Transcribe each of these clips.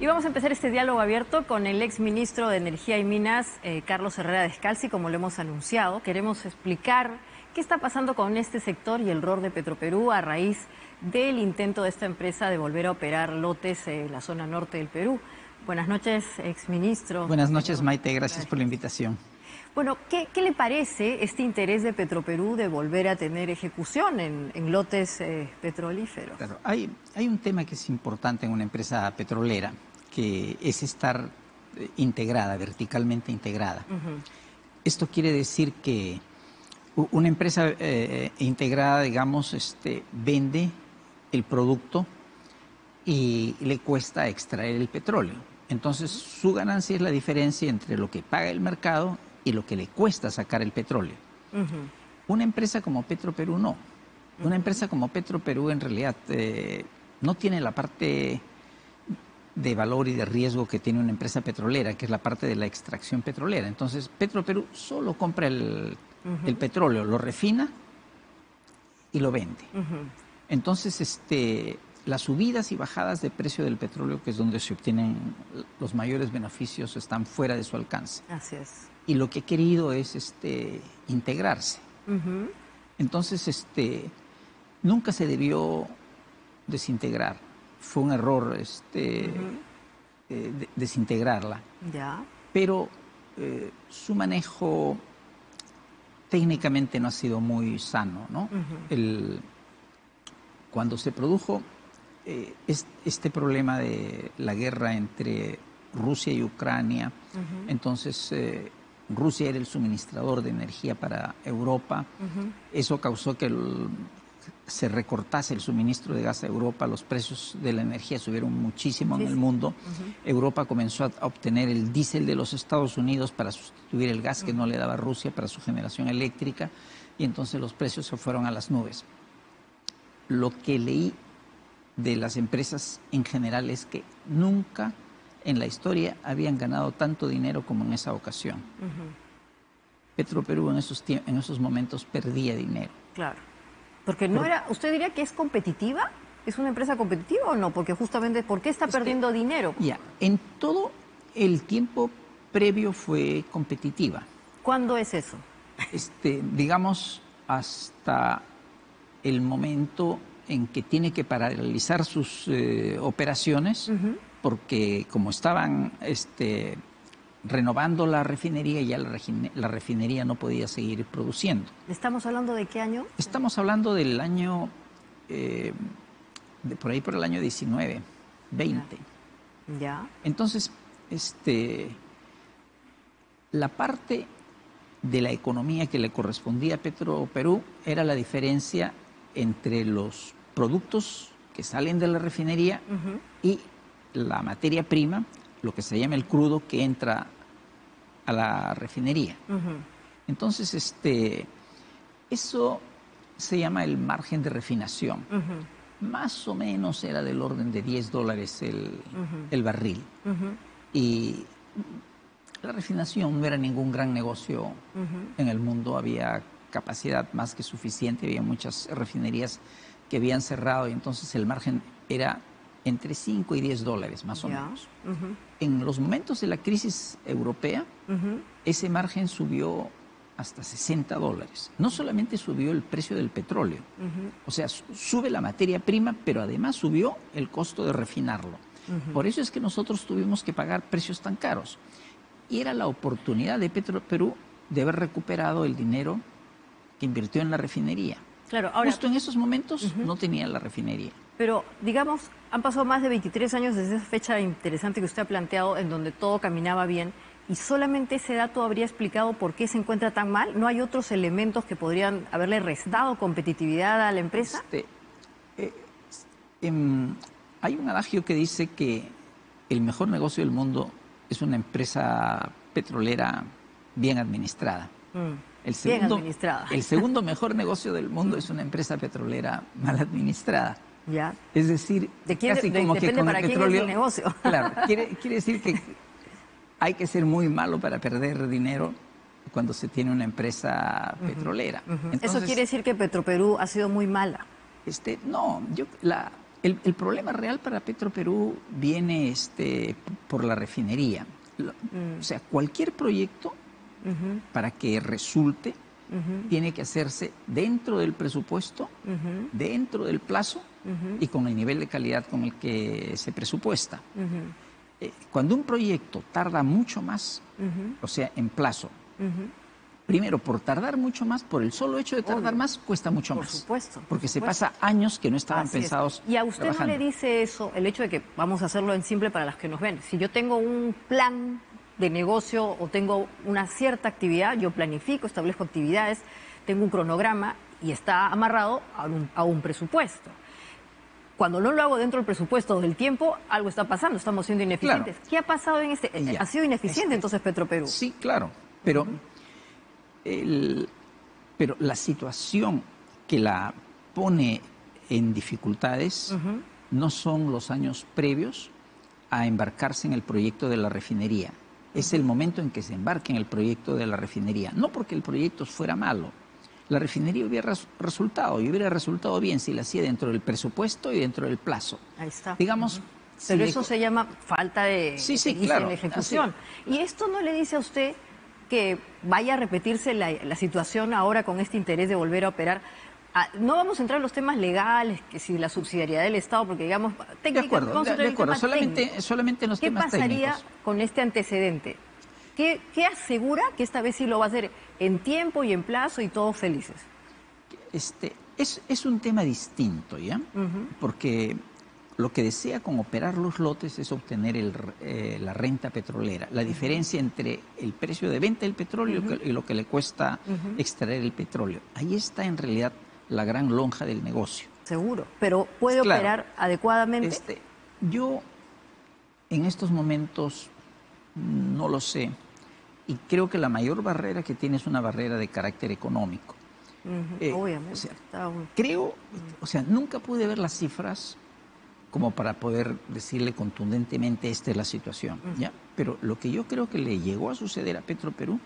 Y vamos a empezar este diálogo abierto con el exministro de Energía y Minas, Carlos Herrera Descalzi, como lo hemos anunciado. Queremos explicar qué está pasando con este sector y el rol de Petroperú a raíz del intento de esta empresa de volver a operar lotes en la zona norte del Perú. Buenas noches, exministro. Buenas noches, Maite. Gracias por la invitación. Bueno, ¿qué le parece este interés de Petroperú de volver a tener ejecución en lotes petrolíferos? Claro, hay un tema que es importante en una empresa petrolera, que es estar integrada, verticalmente integrada. Esto quiere decir que una empresa integrada, digamos, vende el producto y le cuesta extraer el petróleo. Entonces, su ganancia es la diferencia entre lo que paga el mercado y lo que le cuesta sacar el petróleo. Una empresa como Petroperú no. Una empresa como Petroperú en realidad no tiene la parte de valor y de riesgo que tiene una empresa petrolera, que es la parte de la extracción petrolera. Entonces, Petroperú solo compra el petróleo, lo refina y lo vende. Entonces, las subidas y bajadas de precio del petróleo, que es donde se obtienen los mayores beneficios, están fuera de su alcance. Así es. Y lo que he querido es integrarse. Entonces, nunca se debió desintegrar. Fue un error desintegrarla. Ya. Pero su manejo técnicamente no ha sido muy sano, ¿no? Cuando se produjo este problema de la guerra entre Rusia y Ucrania, entonces Rusia era el suministrador de energía para Europa. Eso causó que se recortase el suministro de gas a Europa. Los precios de la energía subieron muchísimo en el mundo. Europa comenzó a obtener el diésel de los Estados Unidos para sustituir el gas que no le daba Rusia para su generación eléctrica, y entonces los precios se fueron a las nubes. Lo que leí de las empresas en general es que nunca en la historia habían ganado tanto dinero como en esa ocasión. Petroperú en esos momentos perdía dinero. Claro. Porque no era, ¿usted diría que es competitiva? ¿Es una empresa competitiva o no? Porque justamente, ¿por qué está perdiendo dinero? Ya, en todo el tiempo previo fue competitiva. ¿Cuándo es eso? Digamos, hasta el momento en que tiene que paralizar sus operaciones, porque como estaban renovando la refinería, ya la refinería no podía seguir produciendo. ¿Estamos hablando de qué año? Estamos hablando del año, por ahí por el año 19, 20. Ya. Entonces, la parte de la economía que le correspondía a Petroperú era la diferencia entre los productos que salen de la refinería y la materia prima, lo que se llama el crudo, que entra a la refinería. Entonces, eso se llama el margen de refinación. Más o menos era del orden de $10 el barril. Y la refinación no era ningún gran negocio en el mundo. Había capacidad más que suficiente, había muchas refinerías que habían cerrado, y entonces el margen era entre $5 y $10, más o menos. En los momentos de la crisis europea, ese margen subió hasta $60. No solamente subió el precio del petróleo, o sea, sube la materia prima, pero además subió el costo de refinarlo. Por eso es que nosotros tuvimos que pagar precios tan caros. Y era la oportunidad de Petroperú de haber recuperado el dinero que invirtió en la refinería. Claro, ahora, justo en esos momentos no tenía la refinería. Pero, digamos, han pasado más de 23 años desde esa fecha interesante que usted ha planteado, en donde todo caminaba bien, y solamente ese dato habría explicado por qué se encuentra tan mal. ¿No hay otros elementos que podrían haberle restado competitividad a la empresa? Hay un adagio que dice que el mejor negocio del mundo es una empresa petrolera bien administrada. Bien administrada. El segundo mejor negocio del mundo es una empresa petrolera mal administrada. Ya. Es decir, casi como que con el petróleo, es el negocio. Claro, quiere decir que hay que ser muy malo para perder dinero cuando se tiene una empresa petrolera. Entonces, ¿eso quiere decir que Petroperú ha sido muy mala? No, El problema real para Petroperú viene por la refinería. O sea, cualquier proyecto, para que resulte, tiene que hacerse dentro del presupuesto, dentro del plazo y con el nivel de calidad con el que se presupuesta. Cuando un proyecto tarda mucho más, o sea, en plazo, primero, por tardar mucho más, por el solo hecho de tardar más, cuesta mucho más. Por supuesto. Porque se pasa años que no estaban pensados. ¿Y a usted no le dice eso, el hecho de que, vamos a hacerlo en simple para las que nos ven, si yo tengo un plan de negocio o tengo una cierta actividad, yo planifico, establezco actividades, tengo un cronograma y está amarrado a un presupuesto? Cuando no lo hago dentro del presupuesto del tiempo, algo está pasando, estamos siendo ineficientes. Claro. ¿Qué ha pasado en ¿Ha sido ineficiente entonces Petroperú? Sí, claro, pero la situación que la pone en dificultades no son los años previos a embarcarse en el proyecto de la refinería. Es el momento en que se embarque en el proyecto de la refinería. No porque el proyecto fuera malo. La refinería hubiera resultado bien si la hacía dentro del presupuesto y dentro del plazo. Ahí está. Digamos, pero eso se llama falta de claro, en la ejecución. ¿Y esto no le dice a usted que vaya a repetirse la situación ahora con este interés de volver a operar? No vamos a entrar en los temas legales, que si la subsidiariedad del Estado, porque digamos, técnicamente vamos a entrar en temas técnicos. Solamente en los temas técnicos. ¿Qué pasaría con este antecedente? ¿Qué asegura que esta vez sí lo va a hacer en tiempo y en plazo y todos felices? Es un tema distinto, ¿ya? Porque lo que desea con operar los lotes es obtener la renta petrolera, la diferencia entre el precio de venta del petróleo y lo que le cuesta extraer el petróleo. Ahí está en realidad la gran lonja del negocio. Seguro, pero ¿puede operar adecuadamente? Yo en estos momentos no lo sé, y creo que la mayor barrera que tiene es una barrera de carácter económico. Obviamente. Nunca pude ver las cifras como para poder decirle contundentemente esta es la situación, ¿ya? Pero lo que yo creo que le llegó a suceder a Petroperú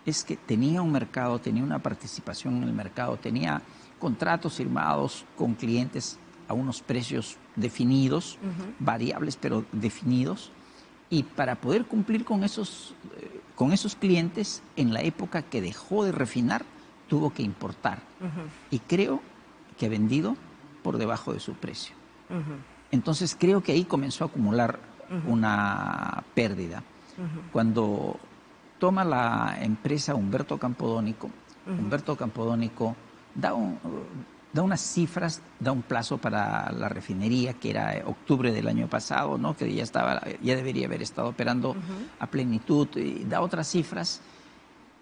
es que tenía un mercado, tenía una participación en el mercado, tenía contratos firmados con clientes a unos precios definidos, variables pero definidos, y para poder cumplir con esos clientes, en la época que dejó de refinar, tuvo que importar. Y creo que ha vendido por debajo de su precio. Entonces creo que ahí comenzó a acumular una pérdida. Cuando toma la empresa Humberto Campodónico, Humberto Campodónico da unas cifras, da un plazo para la refinería, que era octubre del año pasado, ¿no? Que ya debería haber estado operando a plenitud, y da otras cifras,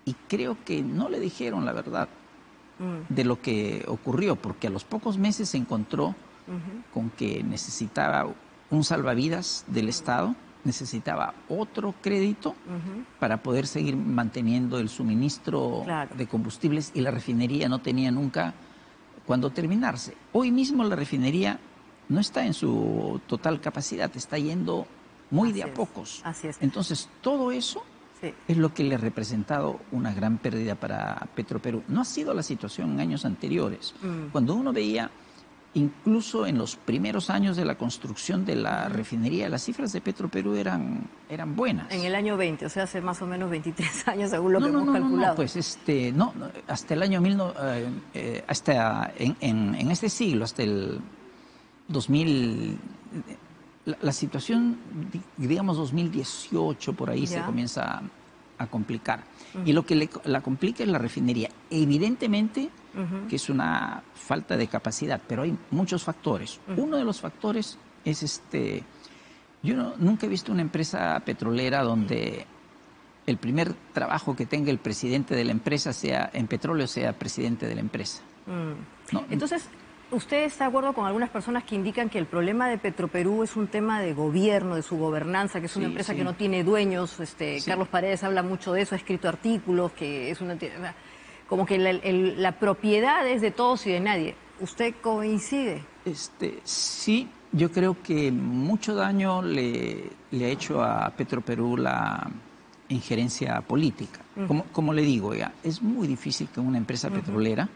y creo que no le dijeron la verdad de lo que ocurrió, porque a los pocos meses se encontró con que necesitaba un salvavidas del Estado, necesitaba otro crédito para poder seguir manteniendo el suministro de combustibles, y la refinería no tenía nunca cuándo terminarse. Hoy mismo la refinería no está en su total capacidad, está yendo muy de a pocos. Así es. Entonces, todo eso es lo que le ha representado una gran pérdida para Petroperú. No ha sido la situación en años anteriores. Cuando uno veía, incluso en los primeros años de la construcción de la refinería, las cifras de Petroperú eran buenas. En el año 20, o sea, hace más o menos 23 años, según lo que hemos calculado. No, pues hasta el año en este siglo, hasta el 2000, la situación, digamos 2018, por ahí se comienza a complicar. Y lo que la complica es la refinería. Evidentemente que es una falta de capacidad, pero hay muchos factores. Uno de los factores es yo nunca he visto una empresa petrolera donde el primer trabajo que tenga el presidente de la empresa sea en petróleo, sea presidente de la empresa. No, entonces, ¿usted está de acuerdo con algunas personas que indican que el problema de Petroperú es un tema de gobierno, de su gobernanza, que es una empresa que no tiene dueños? Carlos Paredes habla mucho de eso, ha escrito artículos, que es una... como que la propiedad es de todos y de nadie. ¿Usted coincide? Sí, yo creo que mucho daño le ha hecho a Petroperú la injerencia política. Como le digo, es muy difícil que una empresa petrolera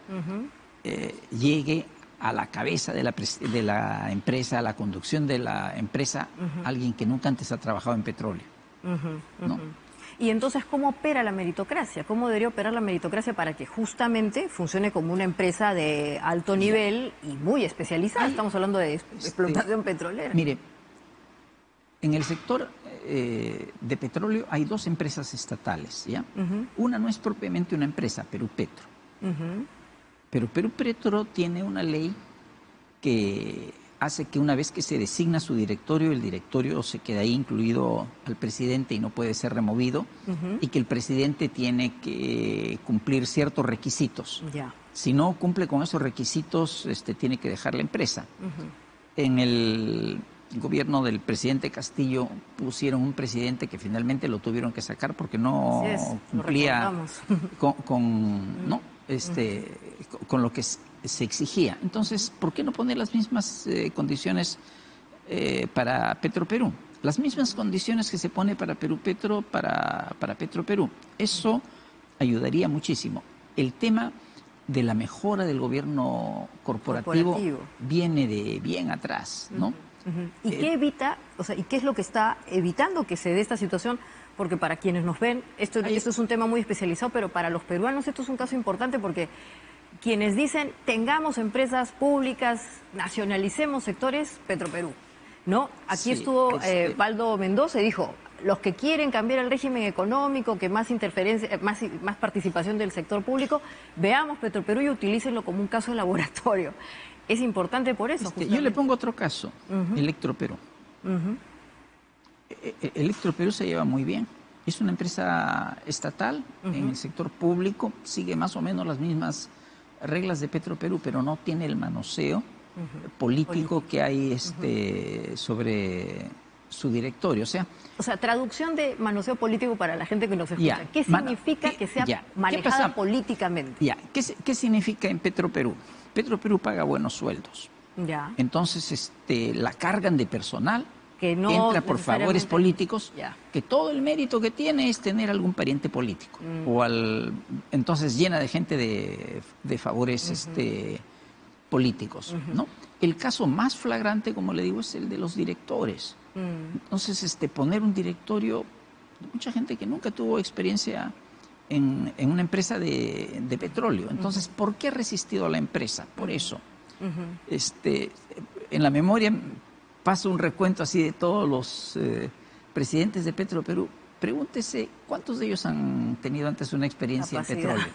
llegue a la cabeza de la empresa, a la conducción de la empresa, alguien que nunca antes ha trabajado en petróleo. ¿No? Y entonces, ¿cómo opera la meritocracia? ¿Cómo debería operar la meritocracia para que justamente funcione como una empresa de alto nivel y muy especializada? Estamos hablando de explotación petrolera. Mire, en el sector de petróleo hay dos empresas estatales, ¿ya? Una no es propiamente una empresa, Perú Petro. Pero Perú Petro tiene una ley que hace que una vez que se designa su directorio, el directorio se queda ahí incluido al presidente y no puede ser removido, y que el presidente tiene que cumplir ciertos requisitos. Si no cumple con esos requisitos, tiene que dejar la empresa. En el gobierno del presidente Castillo pusieron un presidente que finalmente lo tuvieron que sacar porque no cumplía con lo que se exigía. Entonces, ¿por qué no poner las mismas condiciones para Petroperú? Las mismas condiciones que se pone para Perú Petro, para Petroperú. Eso ayudaría muchísimo. El tema de la mejora del gobierno corporativo viene de bien atrás, ¿no? ¿Y qué evita, y qué es lo que está evitando que se dé esta situación? Porque para quienes nos ven, esto es un tema muy especializado, pero para los peruanos esto es un caso importante porque quienes dicen tengamos empresas públicas, nacionalicemos sectores, Petroperú, ¿no? Aquí estuvo Valdo Mendoza y dijo, los que quieren cambiar el régimen económico, que más interferencia, más participación del sector público, veamos Petroperú y utilícenlo como un caso de laboratorio. Es importante por eso. Yo le pongo otro caso, Electroperú. Electroperú se lleva muy bien. Es una empresa estatal en el sector público, sigue más o menos las mismas reglas de Petroperú, pero no tiene el manoseo político que hay sobre su directorio. O sea, traducción de manoseo político para la gente que nos escucha. ¿Qué significa que sea manejada políticamente? ¿Qué significa en Petroperú? Petroperú paga buenos sueldos. Entonces la cargan de personal que entra por favores políticos, que todo el mérito que tiene es tener algún pariente político. Entonces llena de gente de favores políticos, ¿no? El caso más flagrante, como le digo, es el de los directores. Entonces, poner un directorio, mucha gente que nunca tuvo experiencia en una empresa de petróleo. Entonces, ¿por qué ha resistido a la empresa? Por eso. En la memoria paso un recuento así de todos los presidentes de Petroperú. Pregúntese cuántos de ellos han tenido antes una experiencia en petróleo.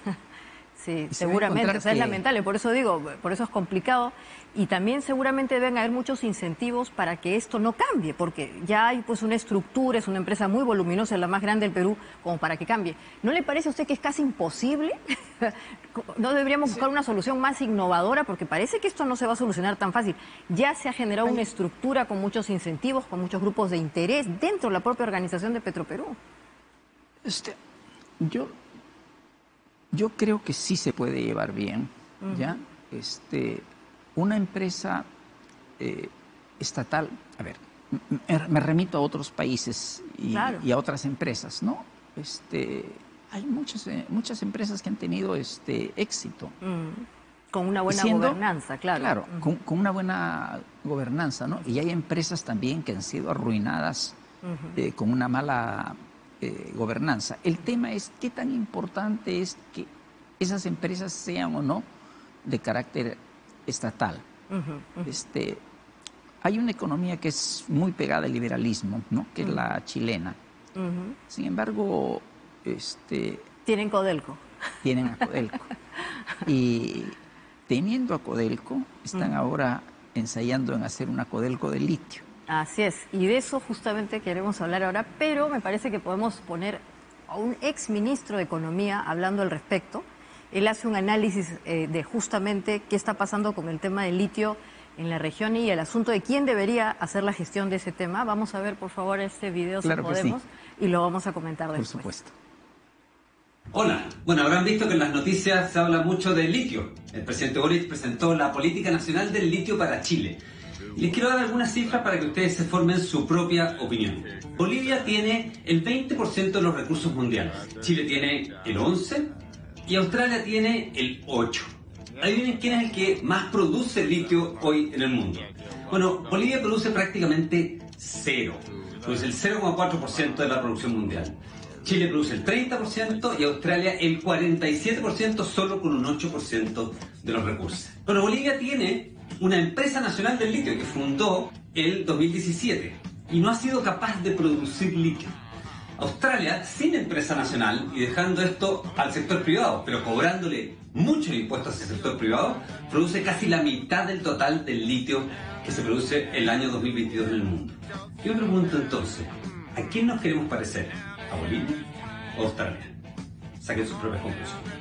Sí, seguramente, es lamentable, por eso digo, por eso es complicado, y también seguramente deben haber muchos incentivos para que esto no cambie, porque ya hay pues una estructura, es una empresa muy voluminosa, la más grande del Perú, como para que cambie. ¿No le parece a usted que es casi imposible? ¿No deberíamos buscar una solución más innovadora? Porque parece que esto no se va a solucionar tan fácil. Ya se ha generado una estructura con muchos incentivos, con muchos grupos de interés dentro de la propia organización de Petroperú. Yo creo que sí se puede llevar bien, ¿ya? Una empresa estatal, a ver, me remito a otros países y a otras empresas, ¿no? Hay muchas empresas que han tenido éxito. Con una buena gobernanza, claro. Claro, con una buena gobernanza, ¿no? Y hay empresas también que han sido arruinadas con una mala gobernanza. El tema es qué tan importante es que esas empresas sean o no de carácter estatal. Hay una economía que es muy pegada al liberalismo, ¿no? Que es la chilena. Sin embargo, tienen Codelco. Tienen a Codelco. Y teniendo a Codelco, están ahora ensayando en hacer una Codelco de litio. Así es, y de eso justamente queremos hablar ahora, pero me parece que podemos poner a un ex ministro de Economía hablando al respecto. Él hace un análisis de justamente qué está pasando con el tema del litio en la región y el asunto de quién debería hacer la gestión de ese tema. Vamos a ver, por favor, este video si podemos, y lo vamos a comentar después. Por supuesto. Hola, bueno, habrán visto que en las noticias se habla mucho del litio. El presidente Boric presentó la Política Nacional del Litio para Chile. Les quiero dar algunas cifras para que ustedes se formen su propia opinión. Bolivia tiene el 20% de los recursos mundiales, Chile tiene el 11% y Australia tiene el 8%. Adivinen quién es el que más produce litio hoy en el mundo. Bueno, Bolivia produce prácticamente cero. Produce el 0,4% de la producción mundial. Chile produce el 30% y Australia el 47%, solo con un 8% de los recursos. Bueno, Bolivia tiene una empresa nacional del litio que fundó el 2017 y no ha sido capaz de producir litio. Australia, sin empresa nacional y dejando esto al sector privado, pero cobrándole muchos impuestos al sector privado, produce casi la mitad del total del litio que se produce el año 2022 en el mundo. Yo me pregunto entonces, ¿a quién nos queremos parecer? ¿A Bolivia o Australia? Saquen sus propias conclusiones.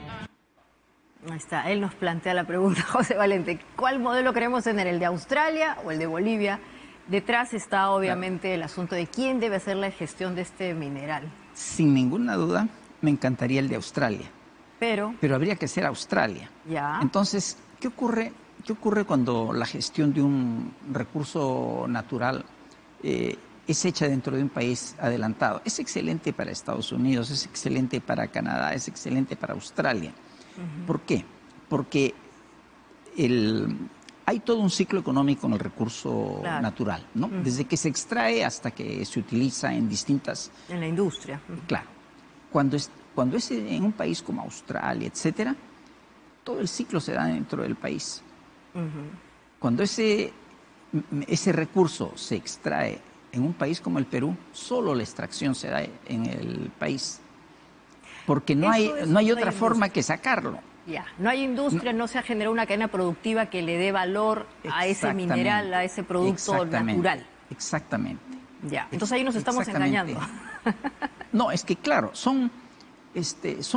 Ahí está, él nos plantea la pregunta, José Valente, ¿cuál modelo queremos tener, el de Australia o el de Bolivia? Detrás está obviamente el asunto de quién debe hacer la gestión de este mineral. Sin ninguna duda, me encantaría el de Australia. Pero habría que ser Australia. Ya. Entonces, ¿qué ocurre cuando la gestión de un recurso natural es hecha dentro de un país adelantado? Es excelente para Estados Unidos, es excelente para Canadá, es excelente para Australia. ¿Por qué? Porque hay todo un ciclo económico en el recurso natural, ¿no? Desde que se extrae hasta que se utiliza en distintas... En la industria. Claro. Cuando es en un país como Australia, etcétera, todo el ciclo se da dentro del país. Cuando ese recurso se extrae en un país como el Perú, solo la extracción se da en el país. Porque no hay otra forma que sacarlo. Ya, no hay industria, no se ha generado una cadena productiva que le dé valor a ese mineral, a ese producto natural. Exactamente. Ya, entonces ahí nos estamos engañando. No, es que claro, son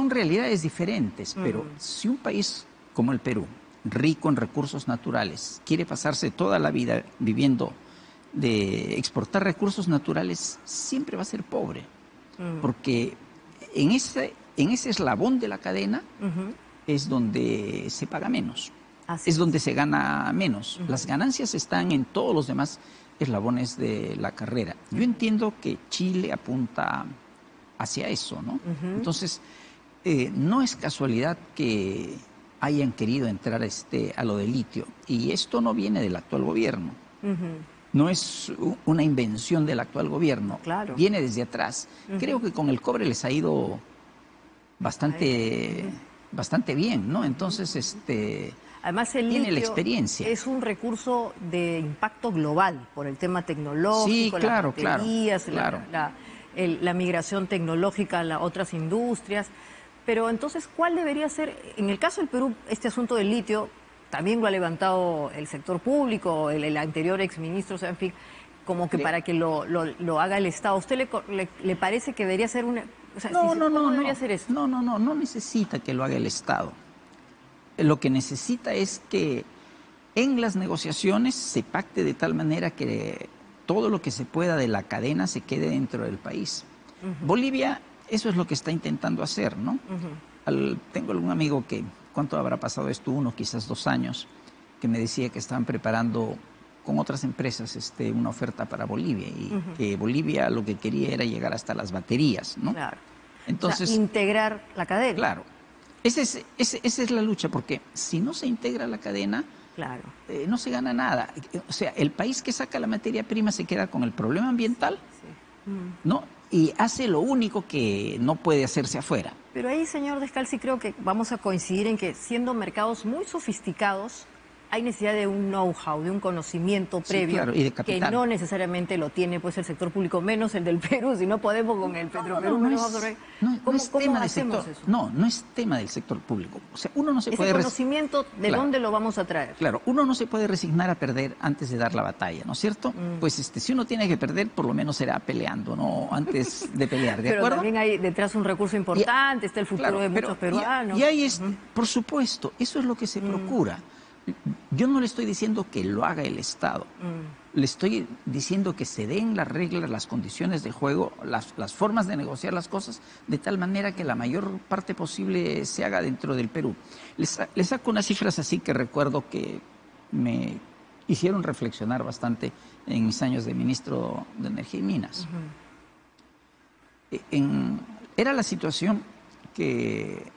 realidades diferentes, pero si un país como el Perú, rico en recursos naturales, quiere pasarse toda la vida viviendo de exportar recursos naturales, siempre va a ser pobre. Porque en ese eslabón de la cadena es donde se paga menos, es donde se gana menos. Las ganancias están en todos los demás eslabones de la carrera. Yo entiendo que Chile apunta hacia eso, ¿no? Entonces, no es casualidad que hayan querido entrar a lo del litio. Y esto no viene del actual gobierno. No es una invención del actual gobierno. Claro. Viene desde atrás. Creo que con el cobre les ha ido bastante bien, ¿no? Entonces, además el tiene litio la experiencia. Es un recurso de impacto global por el tema tecnológico, sí, claro, las baterías, claro. La migración tecnológica a otras industrias. Pero entonces, ¿cuál debería ser? En el caso del Perú, este asunto del litio también lo ha levantado el sector público, el anterior exministro, o sea, en fin, como que para que lo haga el Estado. ¿A usted le parece que debería ser una... O sea, no debería ser esto? No necesita que lo haga el Estado. Lo que necesita es que en las negociaciones se pacte de tal manera que todo lo que se pueda de la cadena se quede dentro del país. Bolivia, eso es lo que está intentando hacer, ¿no? Tengo algún amigo que, ¿cuánto habrá pasado esto? 1, quizás 2 años, que me decía que estaban preparando con otras empresas una oferta para Bolivia y que Bolivia lo que quería era llegar hasta las baterías, ¿no? Claro. Entonces, o sea, integrar la cadena. Claro. Esa es la lucha, porque si no se integra la cadena, claro, no se gana nada. O sea, el país que saca la materia prima se queda con el problema ambiental, ¿no? Y hace lo único que no puede hacerse afuera. Pero ahí, señor Descalzi, creo que vamos a coincidir en que siendo mercados muy sofisticados, hay necesidad de un know-how, de un conocimiento previo, claro, y de capital, que no necesariamente lo tiene pues el sector público, menos el del Perú. Si no podemos con el Petroperú, no es tema del sector. Eso? No es tema del sector público. O sea, uno no se puede... Ese conocimiento, ¿de dónde lo vamos a traer? Claro, uno no se puede resignar a perder antes de dar la batalla, ¿no es cierto? Pues si uno tiene que perder, por lo menos será peleando, no antes de pelear, ¿de acuerdo? Pero también hay detrás un recurso importante, está el futuro de muchos peruanos. Y ahí es, por supuesto, eso es lo que se procura. Yo no le estoy diciendo que lo haga el Estado. Le estoy diciendo que se den las reglas, las condiciones de juego, las formas de negociar las cosas, de tal manera que la mayor parte posible se haga dentro del Perú. Les saco unas cifras así que recuerdo que me hicieron reflexionar bastante en mis años de ministro de Energía y Minas. Era la situación que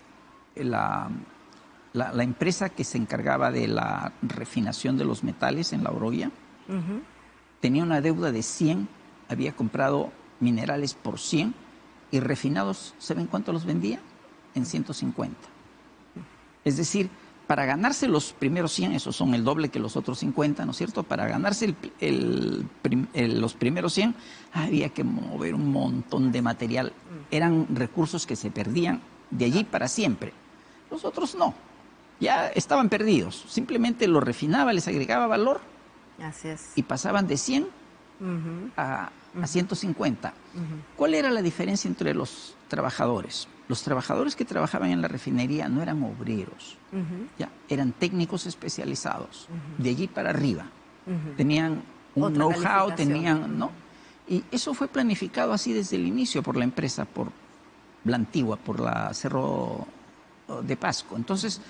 la empresa que se encargaba de la refinación de los metales en La Oroya tenía una deuda de 100, había comprado minerales por 100 y refinados, ¿saben cuánto los vendía? En 150. Es decir, para ganarse los primeros 100, esos son el doble que los otros 50, ¿no es cierto? Para ganarse los primeros 100 había que mover un montón de material. Eran recursos que se perdían de allí para siempre. Los otros no, ya estaban perdidos. Simplemente los refinaba, les agregaba valor. Así es. Y pasaban de 100 a 150. ¿Cuál era la diferencia entre los trabajadores? Los trabajadores que trabajaban en la refinería no eran obreros, ya eran técnicos especializados, de allí para arriba. Tenían un know-how, tenían, ¿no? Y eso fue planificado así desde el inicio por la empresa, por la antigua, por la Cerro de Pasco. Entonces,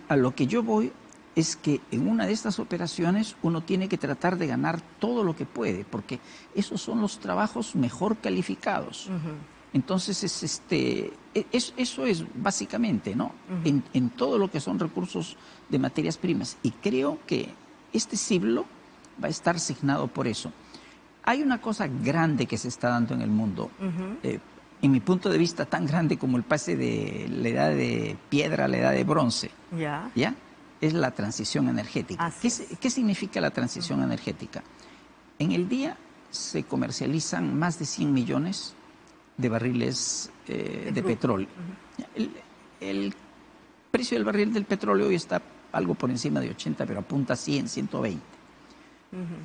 a lo que yo voy es que en una de estas operaciones uno tiene que tratar de ganar todo lo que puede, porque esos son los trabajos mejor calificados. Entonces, eso es básicamente, ¿no? En todo lo que son recursos de materias primas. Y creo que este siglo va a estar signado por eso. Hay una cosa grande que se está dando en el mundo, en mi punto de vista tan grande como el pase de la edad de piedra a la edad de bronce. ¿Ya? Es la transición energética. ¿Qué significa la transición energética? En el día se comercializan más de 100 millones de barriles de petróleo. El precio del barril del petróleo hoy está algo por encima de 80, pero apunta a 100, 120.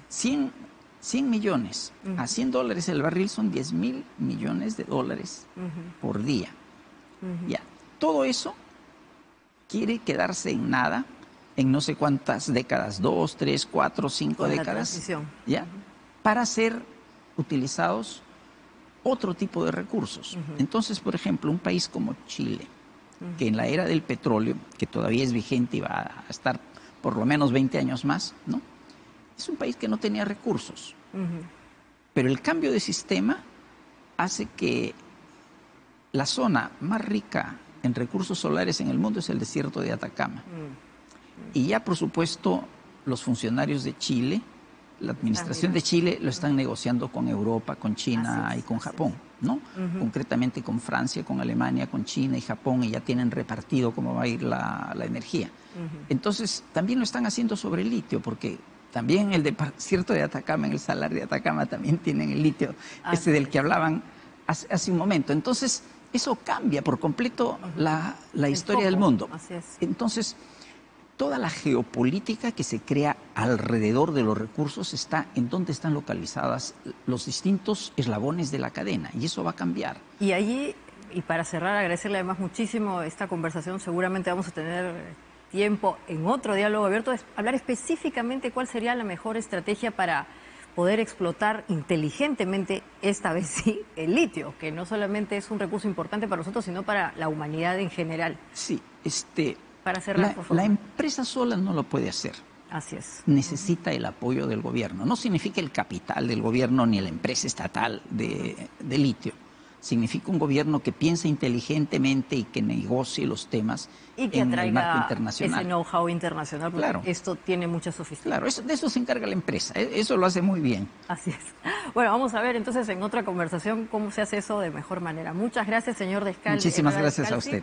100 millones a $100 el barril son 10.000 millones de dólares por día. Ya, todo eso quiere quedarse en nada en no sé cuántas décadas, 2, 3, 4, 5 décadas, ¿ya? Para ser utilizados otro tipo de recursos. Entonces, por ejemplo, un país como Chile, que en la era del petróleo, que todavía es vigente y va a estar por lo menos 20 años más, ¿no? Es un país que no tenía recursos. Pero el cambio de sistema hace que la zona más rica en recursos solares en el mundo es el desierto de Atacama. Y ya, por supuesto, los funcionarios de Chile, la administración de Chile lo están negociando con Europa, con China y con Japón, ¿no? Concretamente con Francia, con Alemania, con China y Japón, y ya tienen repartido cómo va a ir la energía. Entonces, también lo están haciendo sobre el litio, porque también el desierto de Atacama, en el Salar de Atacama, también tienen el litio, del que hablaban hace un momento. Entonces, eso cambia por completo la historia del mundo. Entonces, toda la geopolítica que se crea alrededor de los recursos está en dónde están localizadas los distintos eslabones de la cadena, y eso va a cambiar. Y allí, y para cerrar, agradecerle además muchísimo esta conversación, seguramente vamos a tener tiempo en otro diálogo abierto, es hablar específicamente cuál sería la mejor estrategia para poder explotar inteligentemente, esta vez sí, el litio, que no solamente es un recurso importante para nosotros, sino para la humanidad en general. Sí, para cerrar, por favor. La empresa sola no lo puede hacer. Así es. Necesita el apoyo del gobierno. No significa el capital del gobierno ni la empresa estatal de litio. Significa un gobierno que piensa inteligentemente y que negocie los temas y que en el marco internacional. Ese know-how internacional, porque claro, esto tiene mucha sofisticación. Claro, de eso se encarga la empresa. Eso lo hace muy bien. Así es. Bueno, vamos a ver entonces en otra conversación cómo se hace eso de mejor manera. Muchas gracias, señor Descalzi. Muchísimas gracias a usted.